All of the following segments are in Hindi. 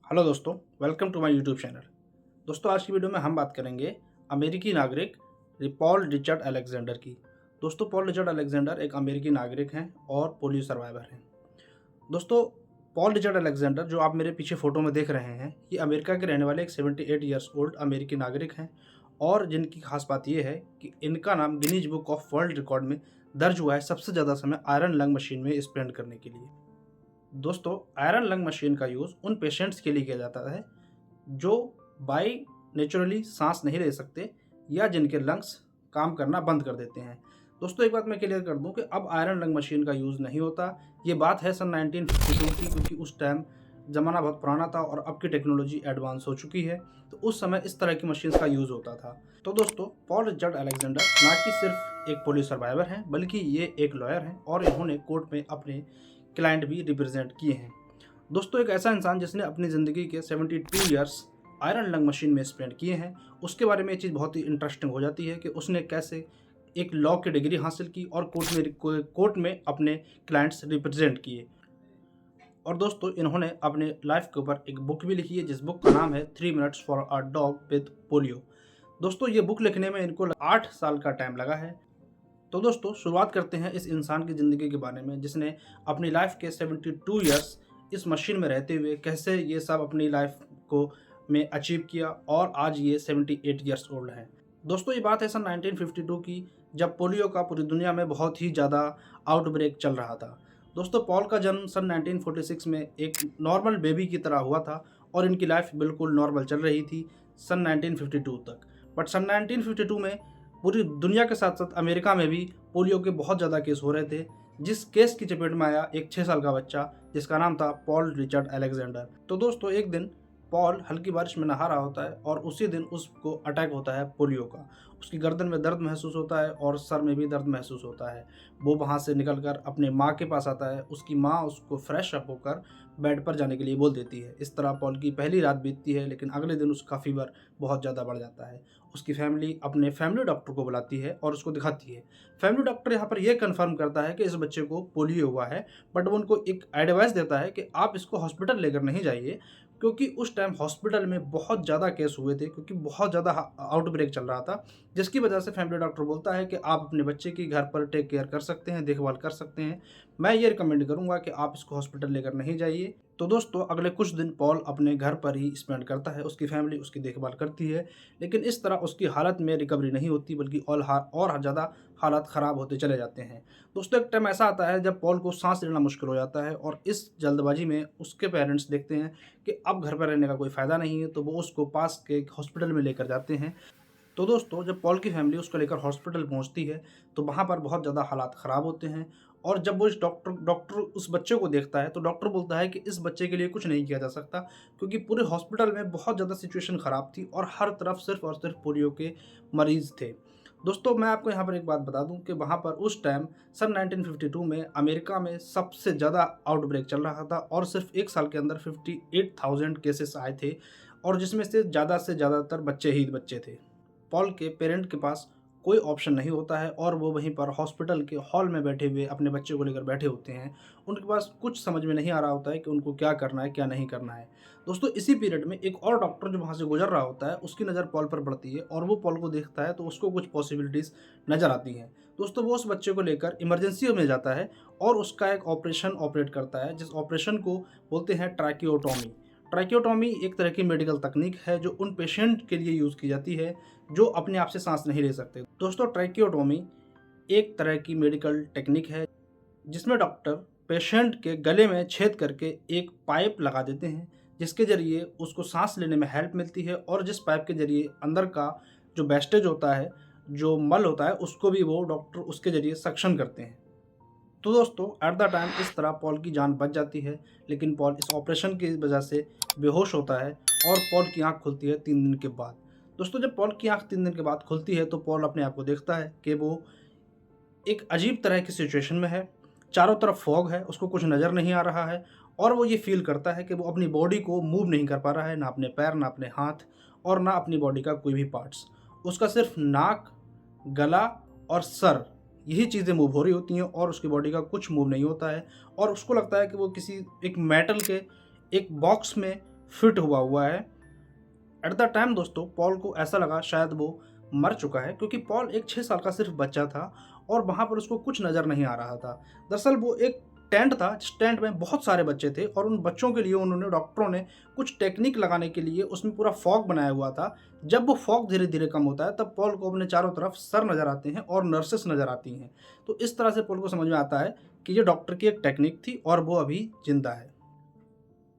हेलो दोस्तों, welcome to my YouTube channel. दोस्तों, आज की वीडियो में हम बात करेंगे अमेरिकी नागरिक पॉल रिचर्ड अलेक्जेंडर की। दोस्तों, पॉल रिचर्ड अलेक्जेंडर एक अमेरिकी नागरिक हैं और पोलियो सर्वाइवर हैं। दोस्तों, पॉल रिचर्ड अलेक्जेंडर जो आप मेरे पीछे फ़ोटो में देख रहे हैं, ये अमेरिका के रहने वाले एक 78 ईयर्स ओल्ड अमेरिकी नागरिक हैं और जिनकी खास बात ये है कि इनका नाम Guinness book of world record में दर्ज हुआ है सबसे ज़्यादा समय आयरन लंग मशीन में स्पेंड करने के लिए। दोस्तों, आयरन लंग मशीन का यूज़ उन पेशेंट्स के लिए किया जाता है जो बाई नेचुरली सांस नहीं ले सकते या जिनके लंग्स काम करना बंद कर देते हैं। दोस्तों, एक बात मैं क्लियर कर दूं कि अब आयरन लंग मशीन का यूज़ नहीं होता। ये बात है सन 1952 की, क्योंकि उस टाइम ज़माना बहुत पुराना था और अब की टेक्नोलॉजी एडवांस हो चुकी है, तो उस समय इस तरह की मशीन्स का यूज़ होता था। तो दोस्तों, पॉल रिचर्ड अलेक्जेंडर ना कि सिर्फ एक पुलिस सर्वाइवर हैं, बल्कि ये एक लॉयर हैं और इन्होंने कोर्ट में अपने क्लाइंट भी रिप्रेजेंट किए हैं। दोस्तों, एक ऐसा इंसान जिसने अपनी ज़िंदगी के 72 ईयर्स आयरन लंग मशीन में स्पेंड किए हैं, उसके बारे में ये चीज़ बहुत ही इंटरेस्टिंग हो जाती है कि उसने कैसे एक लॉ की डिग्री हासिल की और कोर्ट में अपने क्लाइंट्स रिप्रेजेंट किए। और दोस्तों, इन्होंने अपने लाइफ के ऊपर एक बुक भी लिखी है जिस बुक का नाम है 3 minutes for a dog with polio. दोस्तों, ये बुक लिखने में इनको 8 साल का टाइम लगा है। तो दोस्तों, शुरुआत करते हैं इस इंसान की ज़िंदगी के बारे में जिसने अपनी लाइफ के 72 ईयर्स इस मशीन में रहते हुए कैसे ये सब अपनी लाइफ को में अचीव किया और आज ये 78 ईयर्स ओल्ड है। दोस्तों, ये बात है सन 1952 की, जब पोलियो का पूरी दुनिया में बहुत ही ज़्यादा आउटब्रेक चल रहा था। दोस्तों, पॉल का जन्म सन 1946 में एक नॉर्मल बेबी की तरह हुआ था और इनकी लाइफ बिल्कुल नॉर्मल चल रही थी सन 1952 तक। बट सन 1952 में पूरी दुनिया के साथ साथ अमेरिका में भी पोलियो के बहुत ज़्यादा केस हो रहे थे, जिस केस की चपेट में आया एक 6 साल का बच्चा जिसका नाम था पॉल रिचर्ड अलेक्जेंडर। तो दोस्तों, एक दिन पॉल हल्की बारिश में नहा रहा होता है और उसी दिन उसको अटैक होता है पोलियो का। उसकी गर्दन में दर्द महसूस होता है और सर में भी दर्द महसूस होता है। वो वहाँ से निकल कर अपने माँ के पास आता है। उसकी माँ उसको फ्रेश अप होकर बेड पर जाने के लिए बोल देती है। इस तरह पॉल की पहली रात बीतती है, लेकिन अगले दिन उसका फीवर बहुत ज़्यादा बढ़ जाता है। उसकी फैमिली अपने फैमिली डॉक्टर को बुलाती है और उसको दिखाती है। फैमिली डॉक्टर यहाँ पर यह कंफर्म करता है कि इस बच्चे को पोलियो हुआ है, बट वो उनको एक एडवाइस देता है कि आप इसको हॉस्पिटल लेकर नहीं जाइए, क्योंकि उस टाइम हॉस्पिटल में बहुत ज़्यादा केस हुए थे, क्योंकि बहुत ज़्यादा आउटब्रेक चल रहा था, जिसकी वजह से फैमिली डॉक्टर बोलता है कि आप अपने बच्चे की घर पर टेक केयर कर सकते हैं, देखभाल कर सकते हैं। मैं ये रिकमेंड करूँगा कि आप इसको हॉस्पिटल लेकर नहीं जाइए। तो दोस्तों, अगले कुछ दिन पॉल अपने घर पर ही स्पेंड करता है, उसकी फैमिली उसकी देखभाल करती है, लेकिन इस तरह उसकी हालत में रिकवरी नहीं होती, बल्कि और ज़्यादा हालात ख़राब होते चले जाते हैं। दोस्तों, एक टाइम ऐसा आता है जब पॉल को सांस लेना मुश्किल हो जाता है और इस जल्दबाजी में उसके पेरेंट्स देखते हैं कि अब घर पर रहने का कोई फ़ायदा नहीं है, तो वो उसको पास के एक हॉस्पिटल में लेकर जाते हैं। तो दोस्तों, जब पॉल की फैमिली उसको लेकर हॉस्पिटल पहुंचती है, तो वहाँ पर बहुत ज़्यादा हालात ख़राब होते हैं और जब वो इस डॉक्टर उस बच्चे को देखता है, तो डॉक्टर बोलता है कि इस बच्चे के लिए कुछ नहीं किया जा सकता, क्योंकि पूरे हॉस्पिटल में बहुत ज़्यादा सिचुएशन ख़राब थी और हर तरफ सिर्फ और सिर्फ पोलियो के मरीज़ थे। दोस्तों, मैं आपको यहाँ पर एक बात बता दूँ कि वहाँ पर उस टाइम सन 1952 में अमेरिका में सबसे ज़्यादा आउटब्रेक चल रहा था और सिर्फ 1 साल के अंदर 58,000 केसेस आए थे और जिसमें से ज़्यादातर बच्चे ही बच्चे थे। पॉल के पेरेंट के पास कोई ऑप्शन नहीं होता है और वो वहीं पर हॉस्पिटल के हॉल में बैठे हुए अपने बच्चे को लेकर बैठे होते हैं। उनके पास कुछ समझ में नहीं आ रहा होता है कि उनको क्या करना है, क्या नहीं करना है। दोस्तों, इसी पीरियड में एक और डॉक्टर जो वहाँ से गुजर रहा होता है, उसकी नज़र पॉल पर पड़ती है और वो पॉल को देखता है, तो उसको कुछ पॉसिबिलिटीज़ नज़र आती हैं। दोस्तों, वो उस बच्चे को लेकर इमरजेंसी में जाता है और उसका एक ऑपरेशन ऑपरेट करता है, जिस ऑपरेशन को बोलते हैं ट्रैकियोटॉमी। ट्रैकियोटॉमी एक तरह की मेडिकल तकनीक है जो उन पेशेंट के लिए यूज़ की जाती है जो अपने आप से सांस नहीं ले सकते। दोस्तों, ट्रैकियोटॉमी एक तरह की मेडिकल टेक्निक है जिसमें डॉक्टर पेशेंट के गले में छेद करके एक पाइप लगा देते हैं, जिसके ज़रिए उसको सांस लेने में हेल्प मिलती है और जिस पाइप के ज़रिए अंदर का जो वेस्टेज होता है, जो मल होता है, उसको भी वो डॉक्टर उसके ज़रिए सक्शन करते हैं। तो दोस्तों, एट द टाइम इस तरह पॉल की जान बच जाती है, लेकिन पॉल इस ऑपरेशन की वजह से बेहोश होता है और पॉल की आँख खुलती है 3 दिन के बाद। दोस्तों, जब पॉल की आँख 3 दिन के बाद खुलती है, तो पॉल अपने आप को देखता है कि वो एक अजीब तरह की सिचुएशन में है। चारों तरफ फॉग है, उसको कुछ नज़र नहीं आ रहा है और वो ये फ़ील करता है कि वो अपनी बॉडी को मूव नहीं कर पा रहा है, ना अपने पैर, ना अपने हाथ और ना अपनी बॉडी का कोई भी पार्ट्स। उसका सिर्फ नाक, गला और सर, यही चीज़ें मूव हो रही होती हैं और उसकी बॉडी का कुछ मूव नहीं होता है और उसको लगता है कि वो किसी एक मेटल के एक बॉक्स में फिट हुआ हुआ है। एट द टाइम दोस्तों पॉल को ऐसा लगा शायद वो मर चुका है, क्योंकि पॉल एक 6 साल का सिर्फ बच्चा था और वहाँ पर उसको कुछ नज़र नहीं आ रहा था। दरअसल वो एक टेंट था, जिस टेंट में बहुत सारे बच्चे थे और उन बच्चों के लिए उन्होंने डॉक्टरों ने कुछ टेक्निक लगाने के लिए उसमें पूरा फॉग बनाया हुआ था। जब वो फॉग धीरे-धीरे कम होता है तब पॉल को अपने चारों तरफ सर नज़र आते हैं और नर्सेस नज़र आती हैं। तो इस तरह से पॉल को समझ में आता है कि ये डॉक्टर की एक टेक्निक थी और वो अभी ज़िंदा है।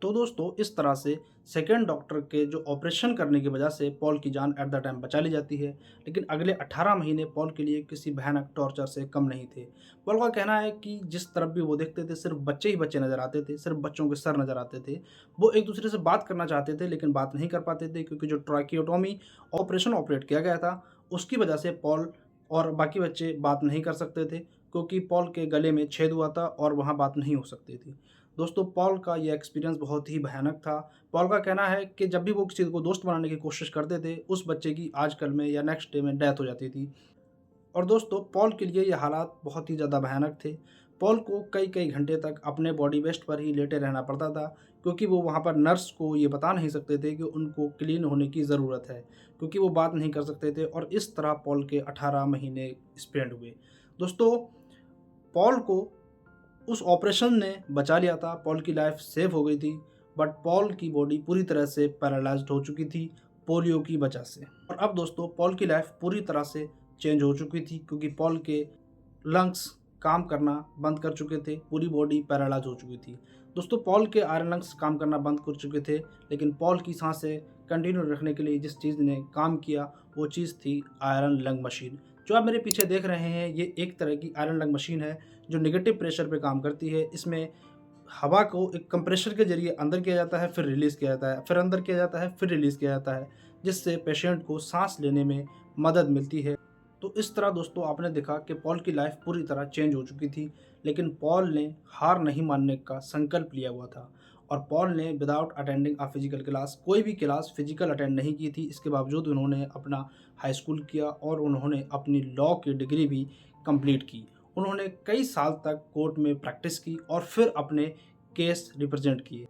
तो दोस्तों इस तरह से सेकंड डॉक्टर के जो ऑपरेशन करने की वजह से पॉल की जान एट द टाइम बचा ली जाती है, लेकिन अगले 18 महीने पॉल के लिए किसी भयानक टॉर्चर से कम नहीं थे। पॉल का कहना है कि जिस तरफ भी वो देखते थे सिर्फ बच्चे ही बच्चे नज़र आते थे, सिर्फ बच्चों के सर नज़र आते थे। वो एक दूसरे से बात करना चाहते थे लेकिन बात नहीं कर पाते थे, क्योंकि जो ट्रैकियोटॉमी ऑपरेशन ऑपरेट किया गया था उसकी वजह से पॉल और बाकी बच्चे बात नहीं कर सकते थे, क्योंकि पॉल के गले में छेद हुआ था और वहाँ बात नहीं हो सकती थी। दोस्तों पॉल का ये एक्सपीरियंस बहुत ही भयानक था। पॉल का कहना है कि जब भी वो किसी को दोस्त बनाने की कोशिश करते थे, उस बच्चे की आजकल में या नेक्स्ट डे में डेथ हो जाती थी। और दोस्तों पॉल के लिए ये हालात बहुत ही ज़्यादा भयानक थे। पॉल को कई-कई घंटे तक अपने बॉडी वेस्ट पर ही लेटे रहना पड़ता था, क्योंकि वो वहाँ पर नर्स को ये बता नहीं सकते थे कि उनको क्लीन होने की ज़रूरत है, क्योंकि वो बात नहीं कर सकते थे और इस तरह पॉल के 18 महीने स्पेंड हुए। दोस्तों पॉल को उस ऑपरेशन ने बचा लिया था, पॉल की लाइफ सेव हो गई थी, बट पॉल की बॉडी पूरी तरह से पैरालाइज्ड हो चुकी थी पोलियो की वजह से। और अब दोस्तों पॉल की लाइफ पूरी तरह से चेंज हो चुकी थी, क्योंकि पॉल के लंग्स काम करना बंद कर चुके थे, पूरी बॉडी पैरालाइज हो चुकी थी। दोस्तों पॉल के आयरन लंग्स काम करना बंद कर चुके थे, लेकिन पॉल की सांसें कंटिन्यू रखने के लिए जिस चीज़ ने काम किया वो चीज़ थी आयरन लंग मशीन। जो आप मेरे पीछे देख रहे हैं ये एक तरह की आयरन लंग मशीन है जो नेगेटिव प्रेशर पे काम करती है। इसमें हवा को एक कंप्रेशर के ज़रिए अंदर किया जाता है, फिर रिलीज़ किया जाता है, फिर अंदर किया जाता है, फिर रिलीज़ किया जाता है, जिससे पेशेंट को साँस लेने में मदद मिलती है। तो इस तरह दोस्तों आपने देखा कि पॉल की लाइफ पूरी तरह चेंज हो चुकी थी, लेकिन पॉल ने हार नहीं मानने का संकल्प लिया हुआ था और पॉल ने without attending a physical class कोई भी क्लास फिजिकल अटेंड नहीं की थी। इसके बावजूद उन्होंने अपना हाई स्कूल किया और उन्होंने अपनी लॉ की डिग्री भी कंप्लीट की। उन्होंने कई साल तक कोर्ट में प्रैक्टिस की और फिर अपने केस रिप्रेजेंट किए।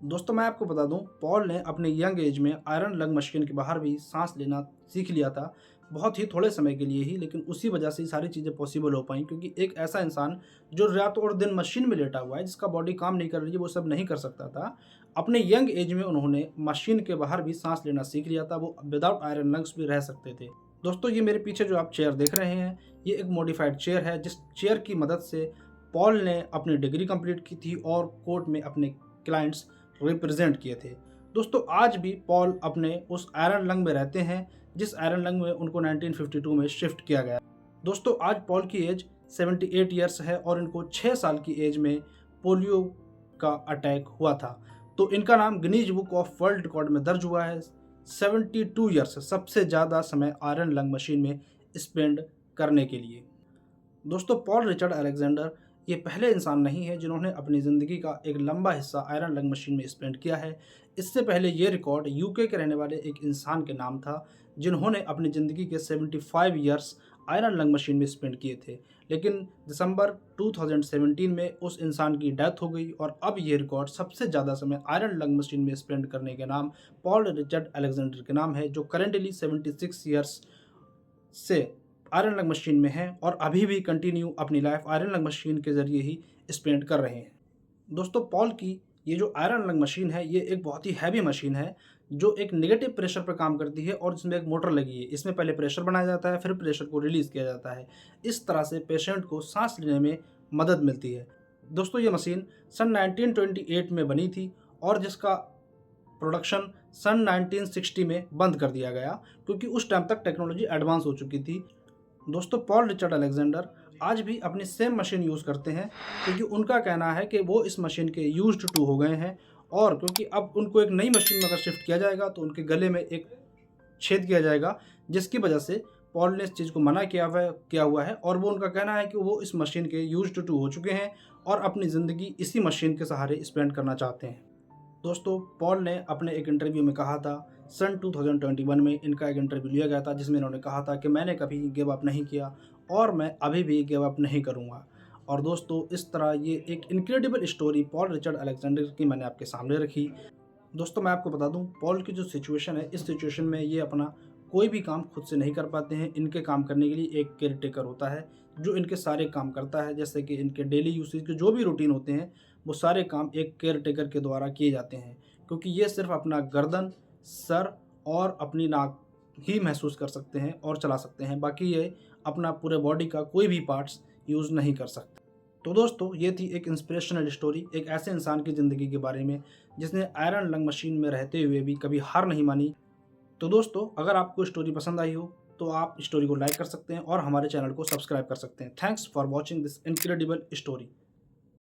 दोस्तों मैं आपको बता दूं, पॉल ने अपने यंग एज में आयरन लंग मशीन के बाहर भी सांस लेना सीख लिया था, बहुत ही थोड़े समय के लिए ही, लेकिन उसी वजह से ही सारी चीज़ें पॉसिबल हो पाई, क्योंकि एक ऐसा इंसान जो रात और दिन मशीन में लेटा हुआ है, जिसका बॉडी काम नहीं कर रही है, वो सब नहीं कर सकता था। अपने यंग एज में उन्होंने मशीन के बाहर भी सांस लेना सीख लिया था, वो विदाउट आयरन लंग्स भी रह सकते थे। दोस्तों ये मेरे पीछे जो आप चेयर देख रहे हैं ये एक मॉडिफाइड चेयर है, जिस चेयर की मदद से पॉल ने अपनी डिग्री कंप्लीट की थी और कोर्ट में अपने क्लाइंट्स रिप्रेजेंट किए थे। दोस्तों आज भी पॉल अपने उस आयरन लंग में रहते हैं, जिस आयरन लंग में उनको 1952 में शिफ्ट किया गया। दोस्तों आज पॉल की एज 78 ईयर्स है और इनको 6 साल की एज में पोलियो का अटैक हुआ था। तो इनका नाम Guinness book of world record में दर्ज हुआ है 72 ईयर्स, सबसे ज़्यादा समय आयरन लंग मशीन में स्पेंड करने के लिए। दोस्तों पॉल रिचर्ड अलेक्जेंडर ये पहले इंसान नहीं है जिन्होंने अपनी ज़िंदगी का एक लंबा हिस्सा आयरन लंग मशीन में स्पेंड किया है। इससे पहले ये रिकॉर्ड यूके के रहने वाले एक इंसान के नाम था, जिन्होंने अपनी ज़िंदगी के 75 ईयर्स आयरन लंग मशीन में स्पेंड किए थे, लेकिन दिसंबर 2017 में उस इंसान की डेथ हो गई और अब ये रिकॉर्ड सबसे ज़्यादा समय आयरन लंग मशीन में स्पेंड करने के नाम पॉल रिचर्ड अलेक्जेंडर के नाम है, जो करेंटली 76 ईयर्स से आयरन लंग मशीन में हैं और अभी भी कंटिन्यू अपनी लाइफ आयरन लंग मशीन के ज़रिए ही स्पेंड कर रहे हैं। दोस्तों पॉल की ये जो आयरन लंग मशीन है ये एक बहुत ही हैवी मशीन है, जो एक नेगेटिव प्रेशर पर काम करती है और इसमें एक मोटर लगी है। इसमें पहले प्रेशर बनाया जाता है, फिर प्रेशर को रिलीज़ किया जाता है। इस तरह से पेशेंट को सांस लेने में मदद मिलती है। दोस्तों ये मशीन सन 1928 में बनी थी और जिसका प्रोडक्शन सन 1960 में बंद कर दिया गया, क्योंकि उस टाइम तक टेक्नोलॉजी एडवांस हो चुकी थी। दोस्तों पॉल रिचर्ड अलेक्जेंडर आज भी अपनी सेम मशीन यूज़ करते हैं, क्योंकि उनका कहना है कि वो इस मशीन के यूज्ड टू हो गए हैं और क्योंकि अब उनको एक नई मशीन में अगर शिफ्ट किया जाएगा तो उनके गले में एक छेद किया जाएगा, जिसकी वजह से पॉल ने इस चीज़ को मना किया हुआ है और वो उनका कहना है कि वो इस मशीन के यूज्ड टू हो चुके हैं और अपनी ज़िंदगी इसी मशीन के सहारे स्पेंड करना चाहते हैं। दोस्तों पॉल ने अपने एक इंटरव्यू में कहा था, सन 2021 में इनका एक इंटरव्यू लिया गया था जिसमें इन्होंने कहा था कि मैंने कभी गिव अप नहीं किया और मैं अभी भी गिव अप नहीं करूंगा। और दोस्तों इस तरह ये एक incredible story Paul Richard Alexander की मैंने आपके सामने रखी। दोस्तों मैं आपको बता दूं, पॉल की जो सिचुएशन है, इस सिचुएशन में ये अपना कोई भी काम खुद से नहीं कर पाते हैं। इनके काम करने के लिए एक केयर टेकर होता है जो इनके सारे काम करता है। जैसे कि इनके डेली यूसेज के जो भी रूटीन होते हैं वो सारे काम एक केयर टेकर के द्वारा किए जाते हैं, क्योंकि ये सिर्फ अपना गर्दन, सर और अपनी नाक ही महसूस कर सकते हैं और चला सकते हैं। बाकी ये अपना पूरे बॉडी का कोई भी पार्ट्स यूज़ नहीं कर सकते। तो दोस्तों ये थी एक इंस्पिरेशनल स्टोरी, एक ऐसे इंसान की ज़िंदगी के बारे में जिसने आयरन लंग मशीन में रहते हुए भी कभी हार नहीं मानी। तो दोस्तों अगर आपको स्टोरी पसंद आई हो तो आप स्टोरी को लाइक कर सकते हैं और हमारे चैनल को सब्सक्राइब कर सकते हैं। Thanks for watching this incredible story.